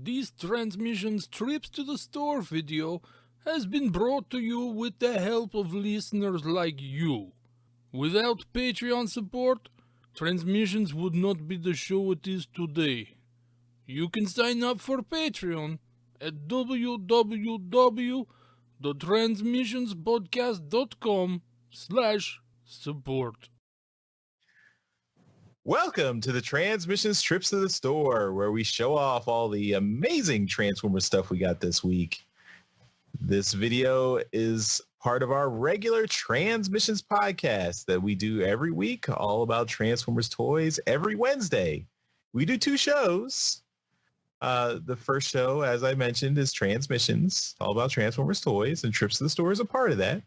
This Transmissions Trips to the Store video has been brought to you with the help of listeners like you. Without Patreon support, Transmissions would not be the show it is today. You can sign up for Patreon at www.transmissionspodcast.com/support. Welcome to the Transmissions Trips to the Store, where we show off all the amazing Transformers stuff we got this week. This video is part of our regular Transmissions podcast that we do every week, all about Transformers toys every Wednesday. We do two shows. The first show, as I mentioned, is Transmissions, all about Transformers toys, and Trips to the Store is a part of that.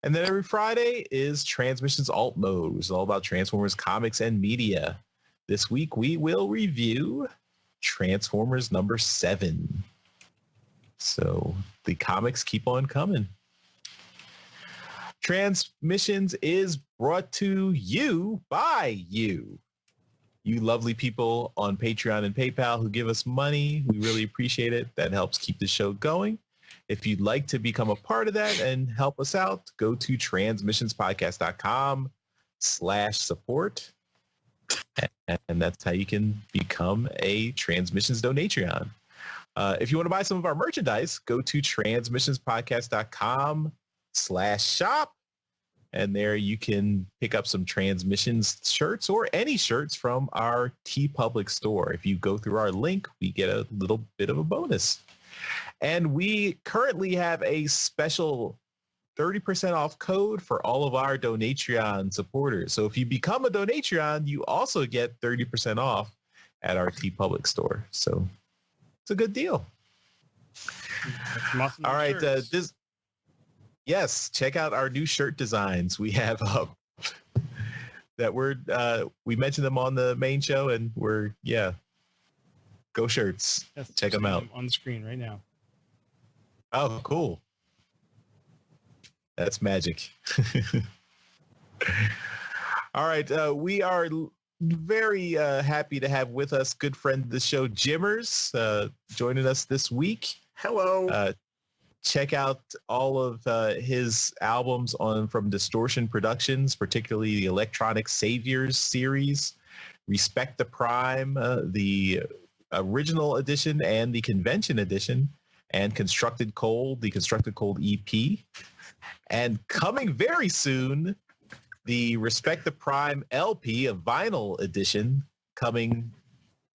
And then every Friday is Transmissions Alt Mode, which is all about Transformers comics and media. This week we will review Transformers number 7. So the comics keep on coming. Transmissions is brought to you by you. You lovely people on Patreon and PayPal who give us money. We really appreciate it. That helps keep the show going. If you'd like to become a part of that and help us out, go to transmissionspodcast.com/support. And that's how you can become a Transmissions Donatreon. If you want to buy some of our merchandise, go to transmissionspodcast.com/shop. And there you can pick up some Transmissions shirts or any shirts from our TeePublic store. If you go through our link, we get a little bit of a bonus. And we currently have a special 30% off code for all of our Donatreon supporters. So if you become a Donatreon, you also get 30% off at our TeePublic store. So it's a good deal. Awesome. All right. Yes, check out our new shirt designs we have up that we mentioned them on the main show, and go shirts. Yes, check them out on the screen right now. Oh, cool. That's magic. All right. We are very happy to have with us good friend of the show, Jimmerz, joining us this week. Hello. Check out all of his albums from Distortion Productions, particularly the Electronic Saviors series, Respect the Prime, the original edition and the convention edition, and Constructed Cold, the Constructed Cold EP. And coming very soon, the Respect the Prime LP, a vinyl edition, coming,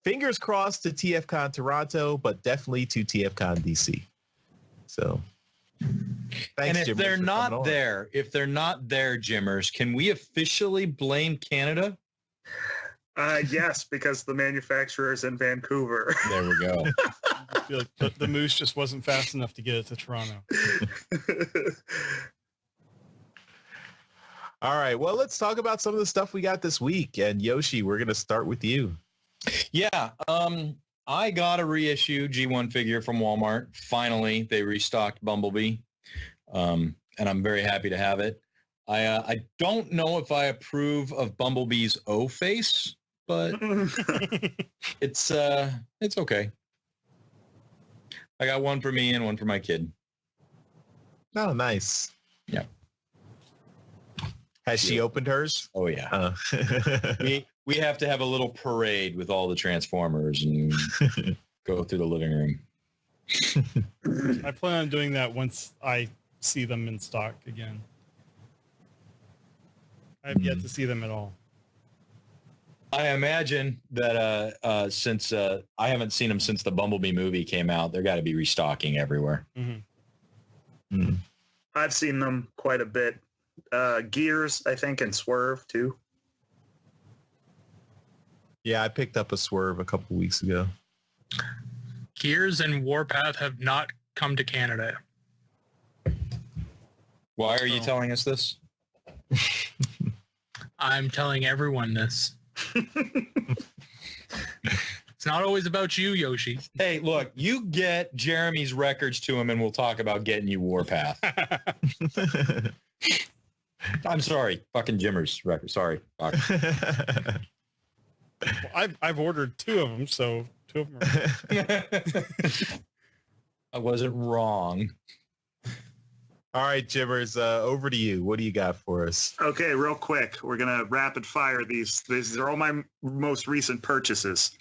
fingers crossed, to TFCon Toronto, but definitely to TFCon DC. So, thanks, and if Jimmerz, they're not there, Jimmerz, can we officially blame Canada? Yes, because the manufacturer is in Vancouver. There we go. I feel like the moose just wasn't fast enough to get it to Toronto. All right. Well, let's talk about some of the stuff we got this week. And Yoshi, we're going to start with you. Yeah. I got a reissue G1 figure from Walmart. Finally, they restocked Bumblebee, and I'm very happy to have it. I don't know if I approve of Bumblebee's O face, but it's okay. I got one for me and one for my kid. Oh, nice. Yeah. Has she opened hers? Oh yeah. We have to have a little parade with all the Transformers and go through the living room. I plan on doing that once I see them in stock again. I have yet to see them at all. I imagine that since I haven't seen them since the Bumblebee movie came out, they're got to be restocking everywhere. Mm-hmm. Mm. I've seen them quite a bit. Gears, I think, and Swerve, too. Yeah, I picked up a Swerve a couple weeks ago. Gears and Warpath have not come to Canada. Why are you telling us this? I'm telling everyone this. It's not always about you, Yoshi. Hey, look, you get Jeremy's records to him and we'll talk about getting you Warpath. I'm sorry. Fucking Jimmerz record. Sorry. Well, I've ordered 2 of them, so Two of them are I wasn't wrong. All right, Jimmerz, over to you. What do you got for us? Okay, real quick. We're going to rapid fire these. These are all my most recent purchases.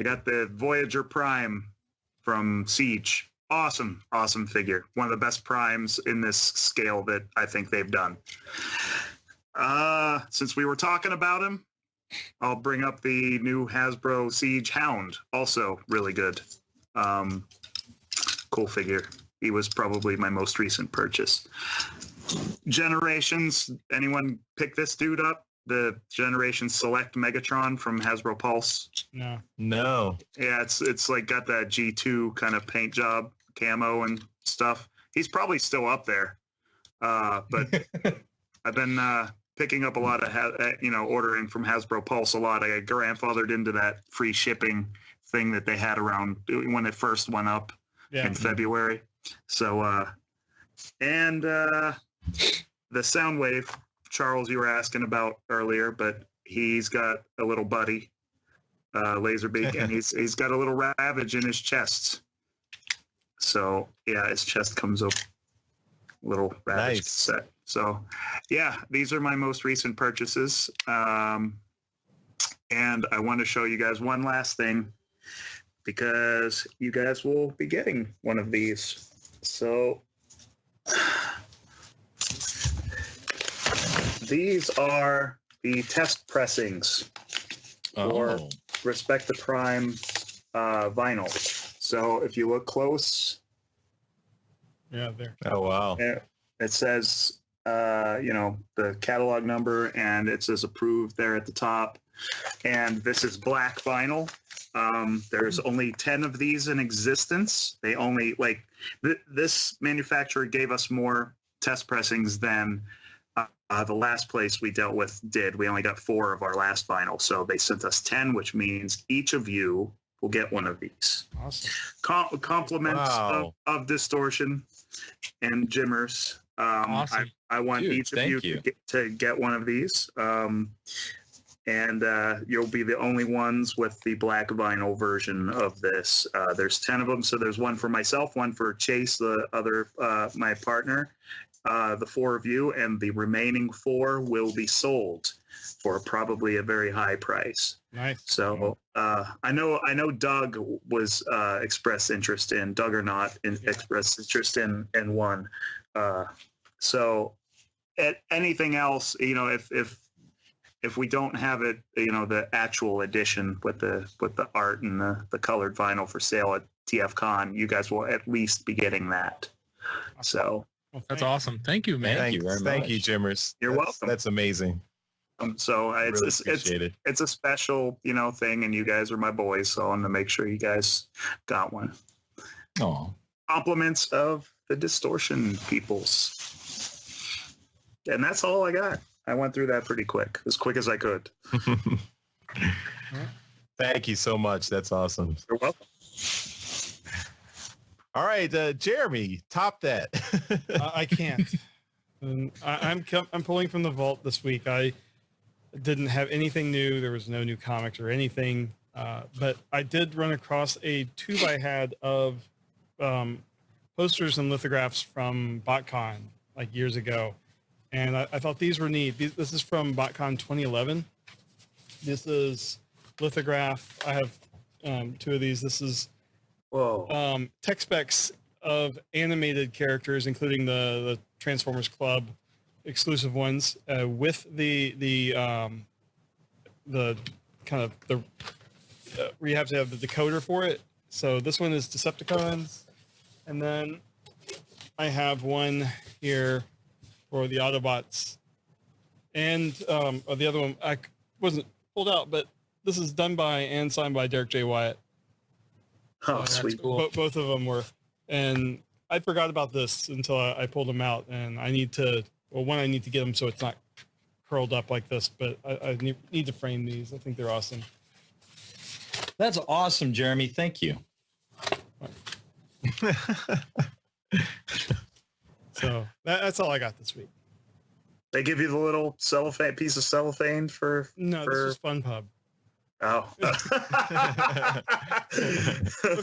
I got the Voyager Prime from Siege. Awesome figure. One of the best primes in this scale that I think they've done. Since we were talking about him, I'll bring up the new Hasbro Siege Hound. Also really good. Cool figure. He was probably my most recent purchase. Generations. Anyone pick this dude up? The Generation Select Megatron from Hasbro Pulse. No. Yeah, it's like got that G2 kind of paint job, camo and stuff. He's probably still up there. But I've been picking up a lot of, ordering from Hasbro Pulse a lot. I got grandfathered into that free shipping thing that they had around when it first went up in February. So, and the Soundwave, Charles, you were asking about earlier, but he's got a little buddy, Laserbeak, and he's got a little ravage in his chest. So yeah, his chest comes up, little ravage set. So yeah, these are my most recent purchases. And I want to show you guys one last thing because you guys will be getting one of these. So these are the test pressings for Respect the Prime vinyl. So if you look close, there. Oh, wow. it says, the catalog number, and it says approved there at the top. And this is black vinyl. There's only 10 of these in existence. They only, this manufacturer gave us more test pressings than the last place we dealt with did. We only got 4 of our last vinyl. So they sent us 10, which means each of you will get one of these. Awesome. Compliments of Distortion and Jimmerz. Awesome. I want Dude, each of you to get one of these. And you'll be the only ones with the black vinyl version of this. There's 10 of them. So there's one for myself, one for Chase, the other, my partner, the 4 of you, and the remaining 4 will be sold for probably a very high price. Nice. So I know Doug was expressed interest in, Doug or not, expressed interest in one. So anything else, if we don't have it, the actual edition with the art and the colored vinyl for sale at TF Con, you guys will at least be getting that. So That's awesome. Thank you, man. Thank you very much. Thank you, Jimmerz. You're welcome. That's amazing. So Really appreciate it. it's a special, thing, and you guys are my boys, so I want to make sure you guys got one. Oh, Compliments of the Distortion peoples. And that's all I got. I went through that pretty quick as I could. Thank you so much. That's awesome. You're welcome. All right, Jeremy, top that. I can't. I'm pulling from the vault this week. I didn't have anything new. There was no new comics or anything. But I did run across a tube I had of posters and lithographs from BotCon like years ago. And I thought these were neat. This is from BotCon 2011. This is lithograph. I have 2 of these. This is tech specs of animated characters, including the Transformers Club exclusive ones, with the kind of the where you have to have the decoder for it. So this one is Decepticons, and then I have one here for the Autobots, and the other one I wasn't pulled out, but this is done by and signed by Derek J. Wyatt. Oh, sweet. Cool. Both of them were, and I forgot about this until I pulled them out, and I need to get them so it's not curled up like this, but I need to frame these. I think they're awesome. that's awesome, Jeremy. Thank you. So that's all I got this week. They give you the little piece of cellophane for No, this is Fun Pub. Oh. Of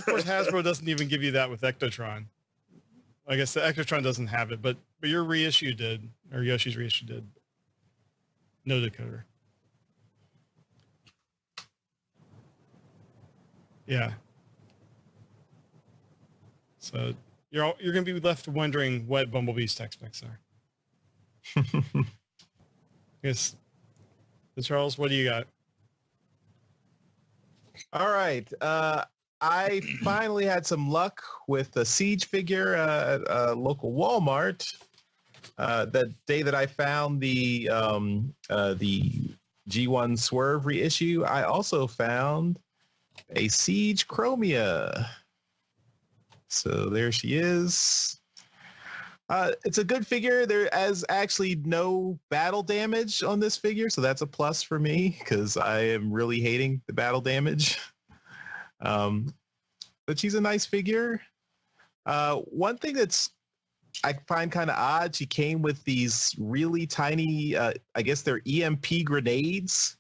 course, Hasbro doesn't even give you that with Ectotron. I guess the Ectotron doesn't have it, but your reissue did, or Yoshi's reissue did. No decoder. Yeah. So you're going to be left wondering what Bumblebee's tech specs are. Yes. So Charles, what do you got? All right. I finally had some luck with a Siege figure at a local Walmart. The day that I found the G1 Swerve reissue, I also found a Siege Chromia. So there she is. It's a good figure. There is actually no battle damage on this figure, so that's a plus for me because I am really hating the battle damage. But she's a nice figure. One thing that's I find kind of odd, she came with these really tiny, I guess they're EMP grenades,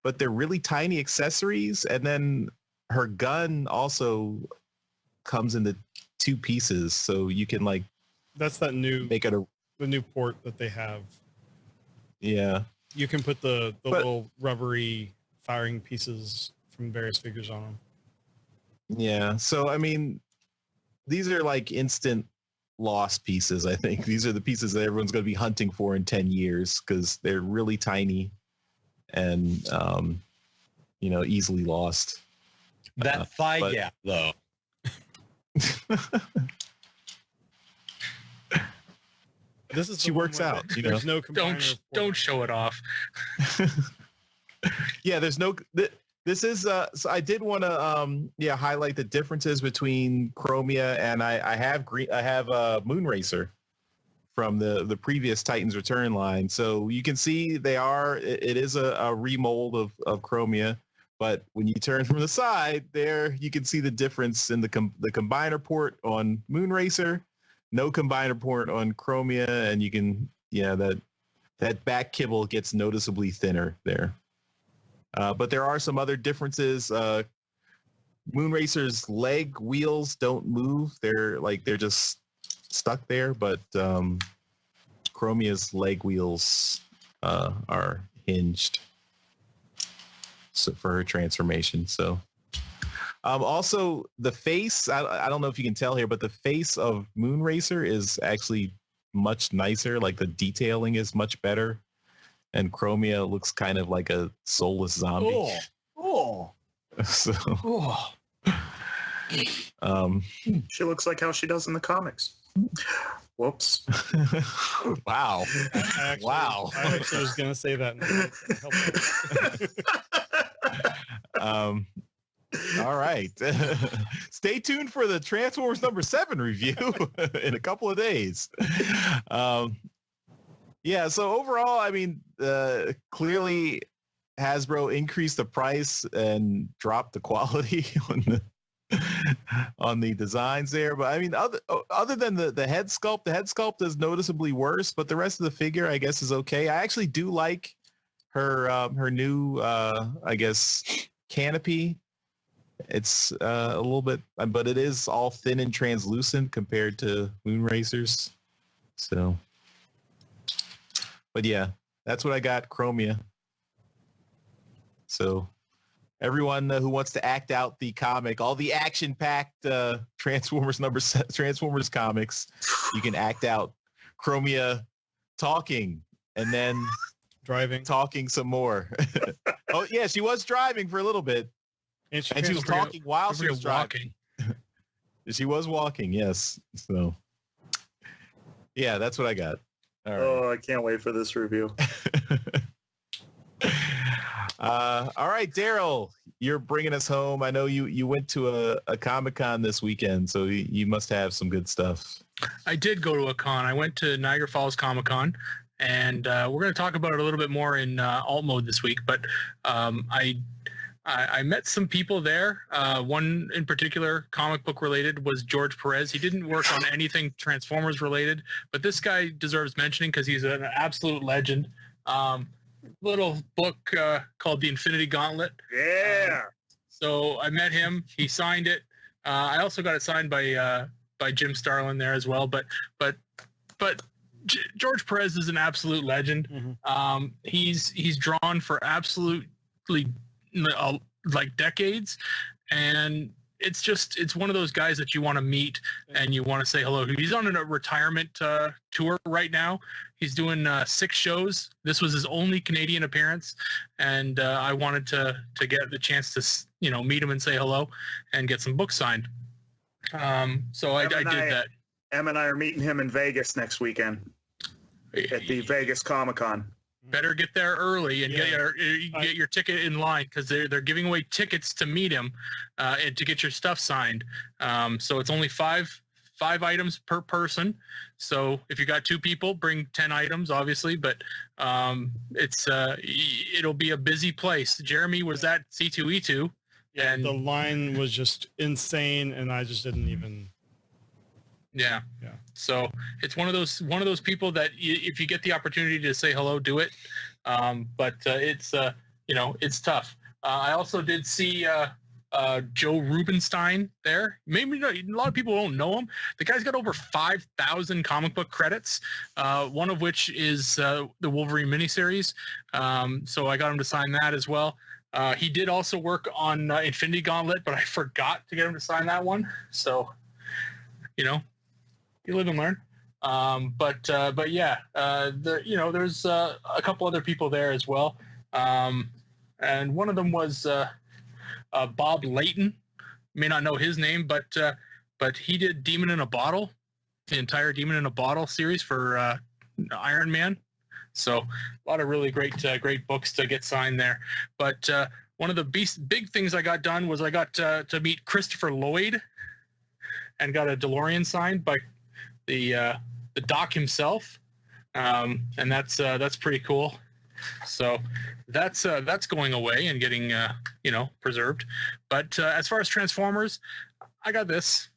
but they're really tiny accessories. And then her gun also comes into 2 pieces, so you can like that's that new make it the new port that they have. Yeah, you can put the little rubbery firing pieces from various figures on them. Yeah, so I mean, these are like instant lost pieces. I think these are the pieces that everyone's going to be hunting for in 10 years because they're really tiny and easily lost. That thigh gap, though. This is she works out. There's no combiner. Don't show it off. Yeah, there's no. This is. So I did want to highlight the differences between Chromia and I have Moonracer from the previous Titans Return line. So you can see it is a remold of Chromia. But when you turn from the side there, you can see the difference in the combiner port on Moonracer, no combiner port on Chromia, and you can, that back kibble gets noticeably thinner there. But there are some other differences. Moonracer's leg wheels don't move. They're just stuck there, but Chromia's leg wheels are hinged. So for her transformation. So also the face, I don't know if you can tell here, but the face of Moonracer is actually much nicer. Like the detailing is much better. And Chromia looks kind of like a soulless zombie. So she looks like how she does in the comics. Whoops. Wow. I actually was gonna say that. All right. Stay tuned for the Transformers #7 review in a couple of days. Yeah, so overall, I mean, clearly Hasbro increased the price and dropped the quality on the designs there. But I mean, other than the head sculpt is noticeably worse, but the rest of the figure, I guess, is okay. I actually do like her new, I guess, canopy. It's a little bit, but it is all thin and translucent compared to Moonracer's. So, but yeah, that's what I got, Chromia. So everyone who wants to act out the comic, all the action-packed Transformers comics, you can act out Chromia talking and then talking some more. Oh yeah, she was driving for a little bit, and she was talking while she was driving. She was walking, yes. So yeah, that's what I got. All right. Oh, I can't wait for this review. All right, Darryl, you're bringing us home. I know you went to a Comic Con this weekend, so you must have some good stuff. I did go to a con. I went to Niagara Falls Comic Con, and we're going to talk about it a little bit more in alt mode this week. But I met some people there. One in particular, comic book related, was George Perez. He didn't work on anything Transformers related, but this guy deserves mentioning because he's an absolute legend. little book called The Infinity Gauntlet. Yeah. So I met him. He signed it. I also got it signed by Jim Starlin there as well. But George Perez is an absolute legend. Mm-hmm. He's drawn for absolutely like decades, and it's one of those guys that you want to meet and you want to say hello to. He's on a retirement tour right now. He's doing 6 shows. This was his only Canadian appearance, and I wanted to get the chance to meet him and say hello and get some books signed. So I did that. Em and I are meeting him in Vegas next weekend at the Vegas Comic Con. Better get there early and get your ticket in line, because they're giving away tickets to meet him and to get your stuff signed. So it's only five items per person. So if you got 2 people, bring 10 items, obviously. But it'll be a busy place. Jeremy was at C2E2, and the line was just insane, and I just didn't even. Yeah. So it's one of those people that if you get the opportunity to say hello, do it. But it's tough. I also did see Joe Rubenstein there. Maybe a lot of people don't know him. The guy's got over 5,000 comic book credits, one of which is the Wolverine miniseries. So I got him to sign that as well. He did also work on Infinity Gauntlet, but I forgot to get him to sign that one. So, you live and learn. But yeah, there's a couple other people there as well. And one of them was Bob Layton. You may not know his name, but he did Demon in a Bottle, the entire Demon in a Bottle series for Iron Man. So a lot of really great books to get signed there. But one of the big things I got done was I got to meet Christopher Lloyd and got a DeLorean signed by the Doc himself, and that's pretty cool. So that's going away and getting preserved. But as far as Transformers, I got this.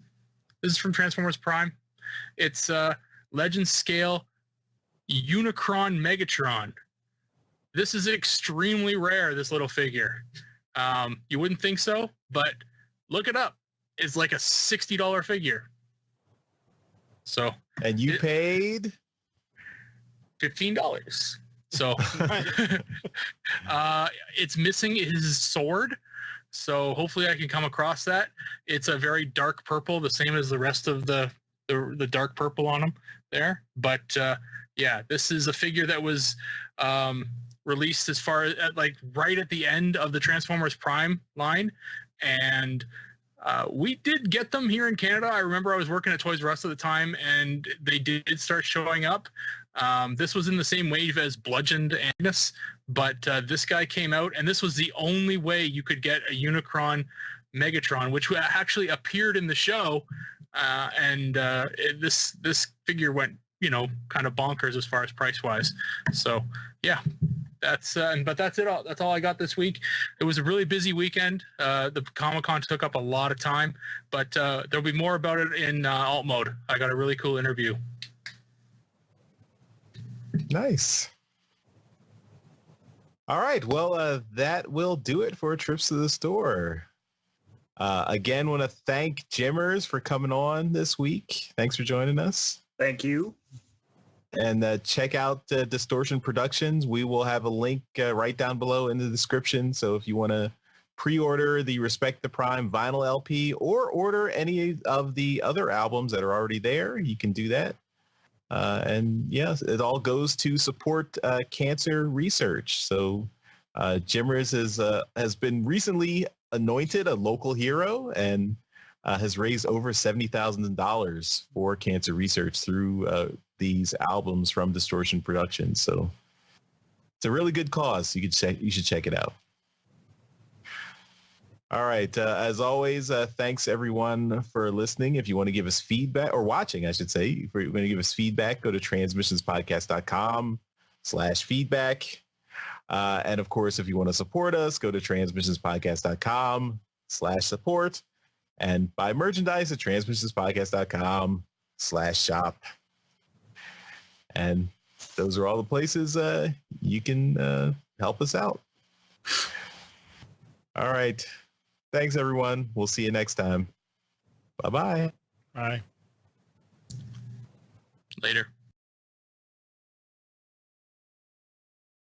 This is from Transformers Prime. It's Legend Scale Unicron Megatron. This is extremely rare, this little figure. You wouldn't think so, but look it up. It's like a $60 figure. So, and you paid $15. So it's missing his sword. So hopefully I can come across that. It's a very dark purple, the same as the rest of the dark purple on him there. But yeah, this is a figure that was released as far as like right at the end of the Transformers Prime line. And we did get them here in Canada. I remember I was working at Toys R Us at the time, and they did start showing up. This was in the same wave as Bludgeoned Agnes, but this guy came out, and this was the only way you could get a Unicron Megatron, which actually appeared in the show. This figure went, kind of bonkers as far as price-wise. So, yeah. That's it all. That's all I got this week. It was a really busy weekend. The Comic-Con took up a lot of time, but there'll be more about it in alt mode. I got a really cool interview. Nice. All right. Well, that will do it for Trips to the Store. Again, want to thank Jimmerz for coming on this week. Thanks for joining us. Thank you. And check out Distortion Productions. We will have a link right down below in the description. So if you want to pre-order the Respect the Prime vinyl LP or order any of the other albums that are already there, you can do that. And yes, it all goes to support cancer research. So Jimmerz has been recently anointed a local hero and has raised over $70,000 for cancer research through these albums from Distortion Productions. So it's a really good cause. You should check it out. All right. As always, thanks everyone for listening. If you want to give us feedback, or watching, I should say, if you're going to give us feedback, go to transmissionspodcast.com/feedback. And of course, if you want to support us, go to transmissionspodcast.com/support and buy merchandise at transmissionspodcast.com/shop. And those are all the places you can help us out. All right. Thanks, everyone. We'll see you next time. Bye-bye. Bye. Later.